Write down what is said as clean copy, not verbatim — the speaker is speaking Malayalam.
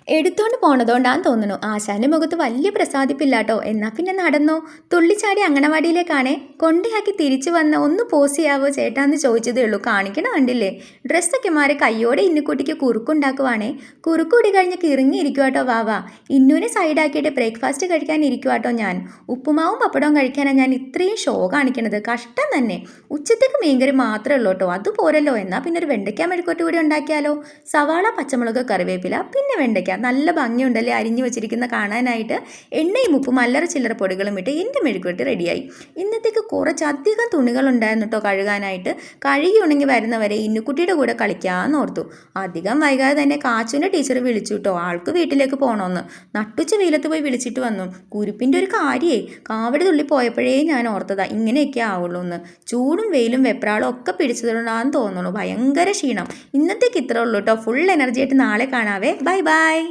എടുത്തോണ്ട് പോണതുകൊണ്ടാന്ന് തോന്നുന്നു. ആശാന്റെ മുഖത്ത് വലിയ പ്രസാദിപ്പില്ലാട്ടോ. എന്നാ പിന്നെ നടന്നോ. തുള്ളിച്ചാടി അങ്കണവാടിയിലേക്കാണേ. കൊണ്ടയാക്കി തിരിച്ചു വന്ന് ഒന്ന് പോസ് ചെയ്യാവോ ചേട്ടാന്ന് ചോദിച്ചതേ ഉള്ളൂ. കാണിക്കണ കണ്ടില്ലേ. ഡ്രസ്സൊക്കെ മാറി കയ്യോടെ ഇന്നുക്കുട്ടിക്ക് കുറുക്കുണ്ടാക്കുവാണേ. കുറുക്കൂടി കഴിഞ്ഞ് കിറങ്ങിയിരിക്കുവാട്ടോ വാവാ. ഇന്നുവിനെ സൈഡാക്കിയിട്ട് ബ്രേക്ക്ഫാസ്റ്റ് കഴിക്കാൻ ഇരിക്കുവാട്ടോ ഞാൻ. ഉപ്പുമാവും പപ്പടവും കഴിക്കാനാണ് ഞാൻ ഇത്രയും ഷോ കാണിക്കണത്. കഷ്ടം തന്നെ. ഉച്ചത്തേക്ക് മീൻകറി മാത്രമേ ഉള്ളൂ കേട്ടോ. അത് പോരല്ലോ. എന്നാൽ പിന്നെ ഒരു വെണ്ടയ്ക്ക മെഴുക്കുവരട്ടി കൂടി ഉണ്ടാക്കിയാലോ. സവാള, പച്ചമുളക്, കറിവേപ്പില, പിന്നെ വെണ്ടയ്ക്ക. നല്ല ഭംഗിയുണ്ടല്ലേ അരിഞ്ഞു വെച്ചിരിക്കുന്ന കാണാനായിട്ട്. എണ്ണയും ഉപ്പും അല്ലറ ചില്ലറ പൊടികളും ഇട്ട് എൻ്റെ മെഴുക്കുവരട്ടി റെഡിയായി. ഇന്നത്തേക്ക് കുറച്ചധികം തുണികളുണ്ടായിരുന്നു കേട്ടോ കഴുകാനായിട്ട്. കഴുകി ഉണങ്ങി വരുന്നവരെ ഇന്നുക്കുട്ടിയുടെ കൂടെ കളിക്കാമെന്ന് ഓർത്തു. അധികം വൈകാതെ തന്നെ കാച്ചുവിൻ്റെ ടീച്ചർ വിളിച്ചു കേട്ടോ. ആൾക്ക് വീട്ടിലേക്ക് പോകണമെന്ന്. നട്ടുച്ച വെയിലത്ത് പോയി വിളിച്ചിട്ട് വന്നു. കുരുപ്പിൻ്റെ ഒരു കാര്യേ. കാവടി തുള്ളി പോയപ്പോഴേ ഞാൻ ഓർത്തതാ ഇങ്ങനെയൊക്കെ ആവുള്ളൂ എന്ന്. ചൂടും വെയിലും വെപ്രാളും ഒക്കെ പിടിച്ചതുകൊണ്ടാന്ന് തോന്നുന്നു ഭയങ്കര ക്ഷീണം. ഇന്നത്തേക്ക് ഇത്രേ ഉള്ളൂ കേട്ടോ. ഫുൾ എനർജി ആയിട്ട് നാളെ കാണാവേ. Bye bye.